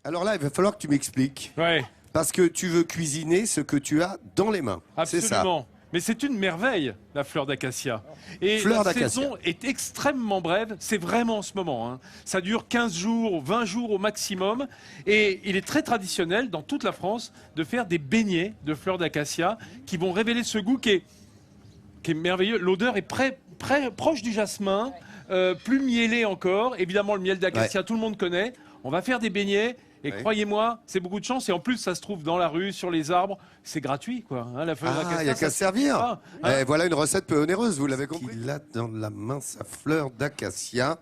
Alors là, il va falloir que tu m'expliques. Ouais, Parce que tu veux cuisiner ce que tu as dans les mains. C'est ça. absolument. Mais c'est une merveille, la fleur d'acacia. Et Fleur la d'acacia. saison est extrêmement brève. C'est vraiment en ce moment, hein. Ça dure 15 jours, 20 jours au maximum. Et il est très traditionnel dans toute la France de faire des beignets de fleurs d'acacia qui vont révéler ce goût qui est merveilleux. L'odeur est proche du jasmin, plus mielé encore. Évidemment, le miel d'acacia, tout le monde connaît. On va faire des beignets. Et croyez-moi, c'est beaucoup de chance. Et en plus, ça se trouve dans la rue, sur les arbres. C'est gratuit, quoi. Hein, la fleur d'acacia. Il n'y a qu'à se servir. pas, hein. Et voilà une recette peu onéreuse, vous l'avez compris. Il a dans la main sa fleur d'acacia.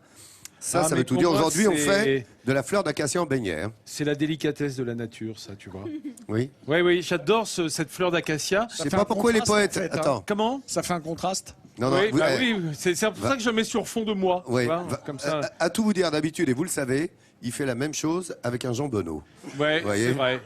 Ça Mais veut tout pour dire. moi, Aujourd'hui, on c'est- fait de la fleur d'acacia en beignet. Hein. C'est la délicatesse de la nature, ça, tu vois. Oui. Oui, oui, j'adore cette fleur d'acacia. Je sais pas pourquoi les poètes. en fait, hein. Attends. Comment? Ça fait un contraste. Non, non. Oui, vous- bah eh, oui, c'est pour ça que je le mets sur fond de moi. oui. tu vois, comme ça. À tout vous dire d'habitude, et vous le savez, il fait la même chose avec un jambonneau. Ouais, voyez c'est vrai.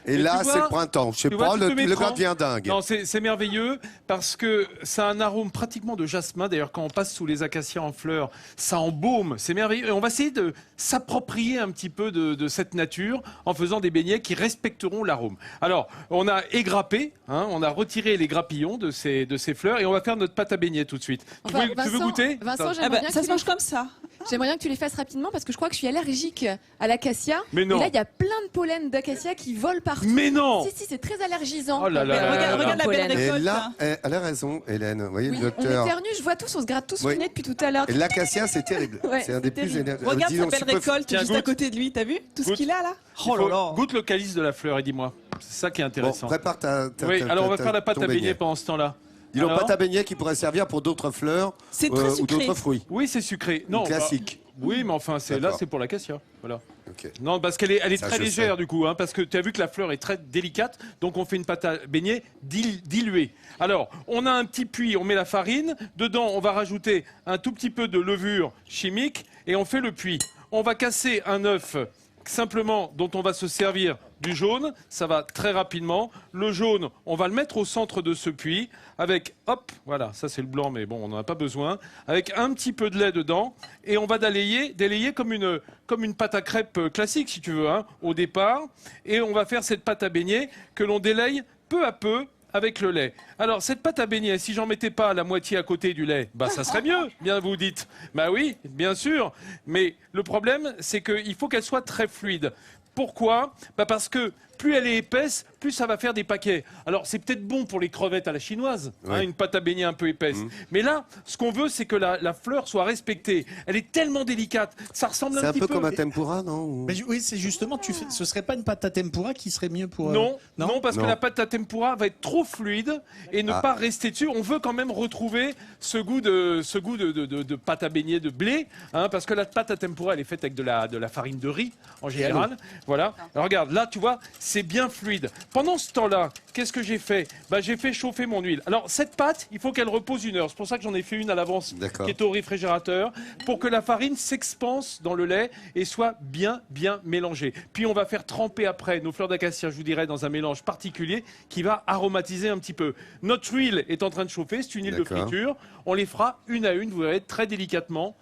Et Mais là, tu vois- c'est le printemps. Je sais tu pas, vois, tu te le méprends. gars devient dingue. Non, c'est merveilleux parce que ça a un arôme pratiquement de jasmin. D'ailleurs, quand on passe sous les acacias en fleurs, ça embaume. C'est merveilleux. Et on va essayer de s'approprier un petit peu de cette nature en faisant des beignets qui respecteront l'arôme. Alors, on a égrappé, hein, on a retiré les grappillons de ces fleurs et on va faire notre pâte à beignets tout de suite. Enfin, Tu veux goûter? Vincent, Attends. j'aimerais bien que Ça tu se mange les- comme ça. j'aimerais bien que tu les fasses rapidement parce que je crois que je suis allergique à l'acacia. Mais non. Et là, il y a plein de pollen d'acacia qui volent partout. Mais non. Si, c'est très allergisant. Oh là là Mais là là regarde là. la belle Et récolte. là, elle a raison, Hélène. Vous voyez, Oui, le on docteur. éternue, je vois tous, on se gratte tous Oui. le nez depuis tout à l'heure. Et l'acacia, c'est terrible. Ouais, c'est un des c'est plus terrible. énervés. Regarde sa belle tu peux- récolte Tiens, juste à goûte. côté de lui, t'as vu tout ce Goûte. qu'il a là? Il Oh là faut- là. Goûte le calice de la fleur et dis-moi. C'est ça qui est Bon, intéressant. prépare ta. Oui, alors on va faire la pâte ton à beignets beignet. pendant ce temps-là. Dis donc, Alors pâte à beignet qui pourrait servir pour d'autres fleurs C'est très ou sucré. d'autres fruits. Oui, c'est sucré. Non, Classique. oui, mais enfin, là, D'accord. c'est pour l'acacia. Voilà. Ok. Non, parce qu'elle est Ça, très je légère sais. du coup, hein, parce que tu as vu que la fleur est très délicate, donc on fait une pâte à beignet diluée. Alors, on a un petit puits, on met la farine, dedans on va rajouter un tout petit peu de levure chimique et on fait le puits. On va casser un œuf simplement dont on va se servir du jaune, ça va très rapidement. Le jaune, on va le mettre au centre de ce puits avec, hop, voilà, ça c'est le blanc, mais bon, on n'en a pas besoin, avec un petit peu de lait dedans et on va délayer comme une pâte à crêpes classique, si tu veux, hein, au départ. Et on va faire cette pâte à beignet que l'on délaye peu à peu avec le lait. Alors, cette pâte à beignet, si j'en mettais pas la moitié à côté du lait, bah ça serait mieux, bien vous dites. Bah oui, bien sûr. Mais le problème, c'est qu'il faut qu'elle soit très fluide. Pourquoi? Bah parce que plus elle est épaisse, plus ça va faire des paquets. Alors c'est peut-être bon pour les crevettes à la chinoise, hein, Ouais. une pâte à beignet un peu épaisse. Mais là, ce qu'on veut, c'est que la fleur soit respectée. Elle est tellement délicate, ça ressemble C'est un un petit peu peu... comme un tempura, non Ou- Mais oui, c'est justement, ce serait pas une pâte à tempura qui serait mieux pour. Non, non, parce Non. que la pâte à tempura va être trop fluide et ne Ah. pas rester dessus. On veut quand même retrouver ce goût de pâte à beignet de blé, hein, parce que la pâte à tempura, elle est faite avec de la farine de riz en général. Voilà. Alors, regarde, là, tu vois, c'est bien fluide. Pendant ce temps-là, qu'est-ce que j'ai fait? Bah, j'ai fait chauffer mon huile. Alors, cette pâte, il faut qu'elle repose 1 heure. C'est pour ça que j'en ai fait une à l'avance, D'accord. qui est au réfrigérateur, pour que la farine s'expanse dans le lait et soit bien mélangée. Puis, on va faire tremper après nos fleurs d'acacia, je vous dirais, dans un mélange particulier qui va aromatiser un petit peu. Notre huile est en train de chauffer, c'est une huile de D'accord. friture. On les fera une à une, vous verrez, très délicatement.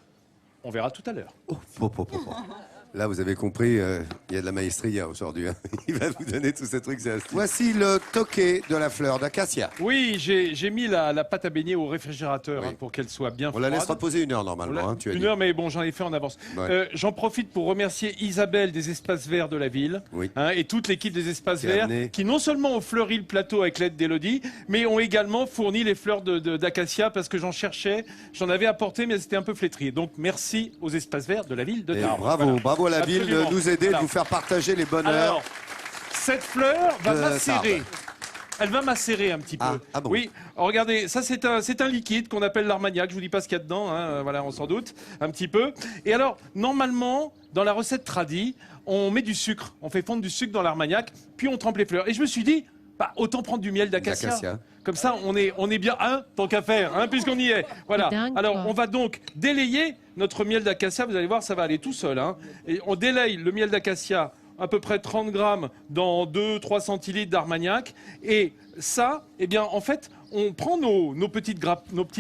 On verra tout à l'heure. Là, vous avez compris, il y a de la maestria aujourd'hui. Hein. Il va vous donner tous ces trucs. Voici le toquet de la fleur d'acacia. Oui, j'ai mis la pâte à beignet au réfrigérateur, Oui. hein, pour qu'elle soit bien On la laisse froide. reposer 1 heure normalement. Hein, tu as Une dit. heure, mais bon, j'en ai fait en avance. Ouais. J'en profite pour remercier Isabelle des Espaces Verts de la ville, Oui. hein, et toute l'équipe des Espaces Qui a Verts, amené. qui non seulement ont fleuri le plateau avec l'aide d'Élodie, mais ont également fourni les fleurs d'acacia, parce que j'en cherchais, j'en avais apporté, mais c'était un peu flétri. Donc merci aux Espaces Verts de la ville de Et Tarbes. bravo, Voilà. bravo à la ville de Absolument. nous aider, Voilà. de nous faire partager les bonheurs. Alors, cette fleur va de macérer. Tarbes. Elle va macérer un petit peu. Ah bon. Oui, regardez, ça c'est un liquide qu'on appelle l'Armagnac. Je vous dis pas ce qu'il y a dedans, hein, voilà, on s'en doute un petit peu. Et alors, normalement, dans la recette tradie, on met du sucre. On fait fondre du sucre dans l'Armagnac, puis on trempe les fleurs. Et je me suis dit, bah, autant prendre du miel d'acacia. D'acacia. Comme ça, on est bien, hein, tant qu'à faire, hein, puisqu'on y est. Voilà. C'est dingue, Alors, quoi. on va donc délayer notre miel d'acacia. Vous allez voir, ça va aller tout seul. Hein. Et on délaye le miel d'acacia à peu près 30 grammes dans 2-3 centilitres d'Armagnac. Et ça, eh bien, en fait, on prend nos petits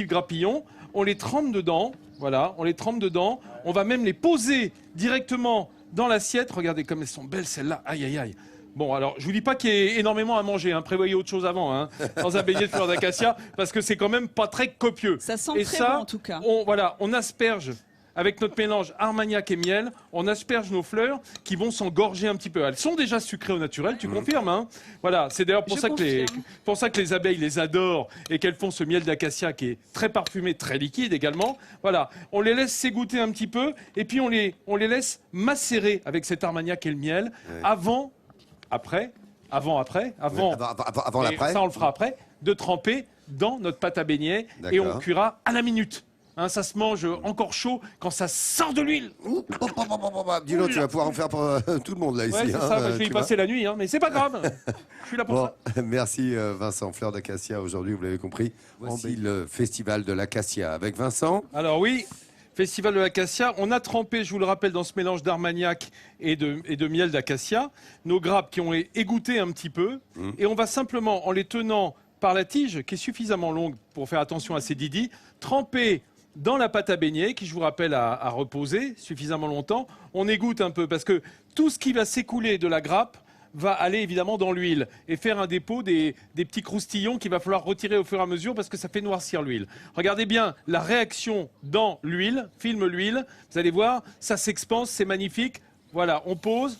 grappillons, on les trempe dedans. Voilà, on les trempe dedans. On va même les poser directement dans l'assiette. Regardez comme elles sont belles celles-là. Aïe, aïe, aïe. Bon, alors, je vous dis pas qu'il y ait énormément à manger. Hein. Prévoyez autre chose avant, hein, dans un beignet de fleurs d'acacia, parce que c'est quand même pas très copieux. Ça sent et très ça, bon en tout cas. On asperge avec notre mélange armagnac et miel. On asperge nos fleurs qui vont s'engorger un petit peu. Elles sont déjà sucrées au naturel, tu confirmes, hein? Voilà, c'est d'ailleurs pour Je ça confirme. pour ça que les abeilles les adorent et qu'elles font ce miel d'acacia qui est très parfumé, très liquide également. Voilà, on les laisse s'égoutter un petit peu et puis on les laisse macérer avec cet armagnac et le miel avant, après, Avant et l'après. ça on le fera après, de tremper dans notre pâte à beignets et D'accord. on cuira à la minute. Hein, ça se mange encore chaud quand ça sort de l'huile. Dis-le, tu vas pouvoir en faire pour tout le monde là ici. Ouais, c'est hein, ça, moi, je vais y tu vois. passer la nuit, hein, mais c'est pas grave. Je suis là pour Bon, ça. merci Vincent. Fleur d'acacia aujourd'hui, vous l'avez compris. Voici le festival de l'acacia avec Vincent. Alors oui, Festival de l'acacia, on a trempé, je vous le rappelle, dans ce mélange d'armagnac et de miel d'acacia, nos grappes qui ont égoutté un petit peu, et on va simplement, en les tenant par la tige, qui est suffisamment longue pour faire attention à ces didis, tremper dans la pâte à beignets, qui je vous rappelle à reposer suffisamment longtemps. On égoutte un peu, parce que tout ce qui va s'écouler de la grappe va aller évidemment dans l'huile et faire un dépôt des petits croustillons qu'il va falloir retirer au fur et à mesure parce que ça fait noircir l'huile. Regardez bien la réaction dans l'huile, filme l'huile, vous allez voir, ça s'expanse, c'est magnifique. Voilà, on pose,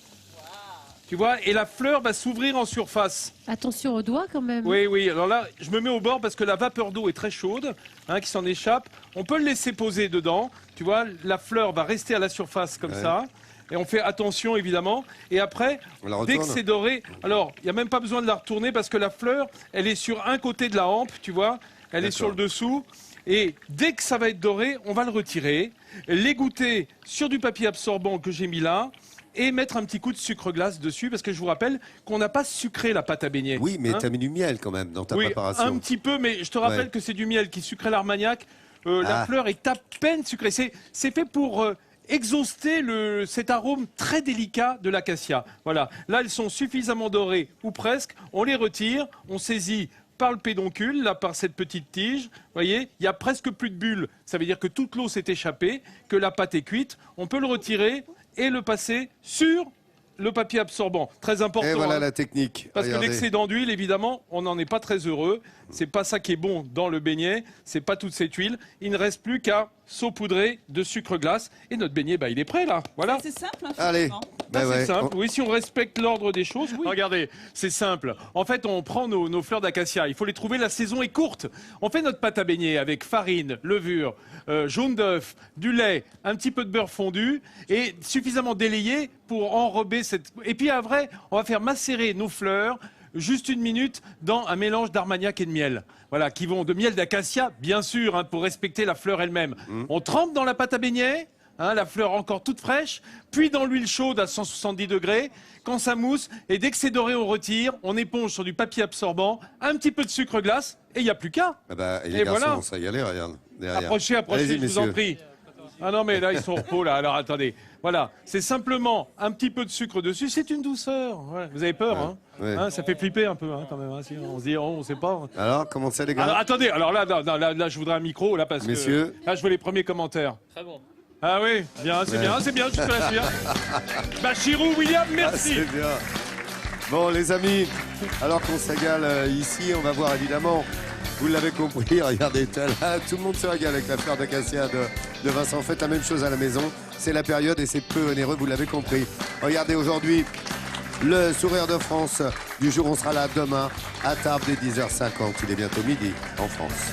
tu vois, et la fleur va s'ouvrir en surface. Attention aux doigts quand même. Oui, oui, alors là, je me mets au bord parce que la vapeur d'eau est très chaude, hein, qui s'en échappe. On peut le laisser poser dedans, tu vois, la fleur va rester à la surface comme ça. Et on fait attention, évidemment. Et après, On la dès que retourne. c'est doré, alors, il n'y a même pas besoin de la retourner parce que la fleur, elle est sur un côté de la hampe, tu vois. Elle est sur le dessous. Et dès que ça va être doré, on va le retirer, l'égoutter sur du papier absorbant que j'ai mis là et mettre un petit coup de sucre glace dessus parce que je vous rappelle qu'on n'a pas sucré la pâte à beignets. Oui, mais hein. tu as mis du miel quand même dans ta Oui, préparation. un petit peu, mais je te rappelle Ouais. que c'est du miel qui sucrait l'armagnac. La fleur est à peine sucrée. C'est fait pour exhauster cet arôme très délicat de l'acacia. Voilà. Là, elles sont suffisamment dorées, ou presque. On les retire, on saisit par le pédoncule, là, par cette petite tige. Vous voyez, il n'y a presque plus de bulles. Ça veut dire que toute l'eau s'est échappée, que la pâte est cuite. On peut le retirer et le passer sur le papier absorbant. Très important. Et voilà hein. la technique. Parce Regardez. que l'excédent d'huile, évidemment, on n'en est pas très heureux. C'est pas ça qui est bon dans le beignet. C'est pas toute cette huile. Il ne reste plus qu'à saupoudrer de sucre glace. Et notre beignet, bah, il est prêt là. Voilà. C'est simple, hein, Allez. finalement. Ben Ça, c'est ouais. simple. Oui, si on respecte l'ordre des choses. Oui. Regardez, c'est simple. En fait, on prend nos fleurs d'acacia. Il faut les trouver. La saison est courte. On fait notre pâte à beignet avec farine, levure, jaune d'œuf, du lait, un petit peu de beurre fondu et suffisamment délayé pour enrober cette. Et puis après, on va faire macérer nos fleurs juste 1 minute dans un mélange d'armagnac et de miel. Voilà, qui vont de miel d'acacia, bien sûr, hein, pour respecter la fleur elle-même. On trempe dans la pâte à beignet. Hein, la fleur encore toute fraîche, puis dans l'huile chaude à 170 degrés, quand ça mousse, et dès que c'est doré, on retire, on éponge sur du papier absorbant, un petit peu de sucre glace, et il n'y a plus qu'à. Ah bah, et les Et garçons voilà. vont se régaler, regarde. Derrière. Approchez, Allez-y, je vous en messieurs. prie. Ah non, mais là, ils sont au repos, là, alors attendez. Voilà, c'est simplement un petit peu de sucre dessus, c'est une douceur. Ouais. Vous avez peur, hein, ouais. Hein, ça fait flipper un peu, hein, quand même. Hein, si on se dit, oh, on sait pas. Alors, comment ça les gars? Alors attendez, alors là, là, je voudrais un micro, là, parce Messieurs. que là, je veux les premiers commentaires. Très bon. Ah oui, bien, c'est bien, c'est bien, jusque-là, c'est bien. Bachirou, William, Ah, merci. c'est bien. Bon, les amis, alors qu'on s'égale ici, on va voir évidemment, vous l'avez compris, regardez, là, tout le monde se régale avec la fleur d'acacia de Vincent. Faites la même chose à la maison, c'est la période et c'est peu onéreux, vous l'avez compris. Regardez aujourd'hui le sourire de France du jour, on sera là demain à table dès 10h50. Il est bientôt midi en France.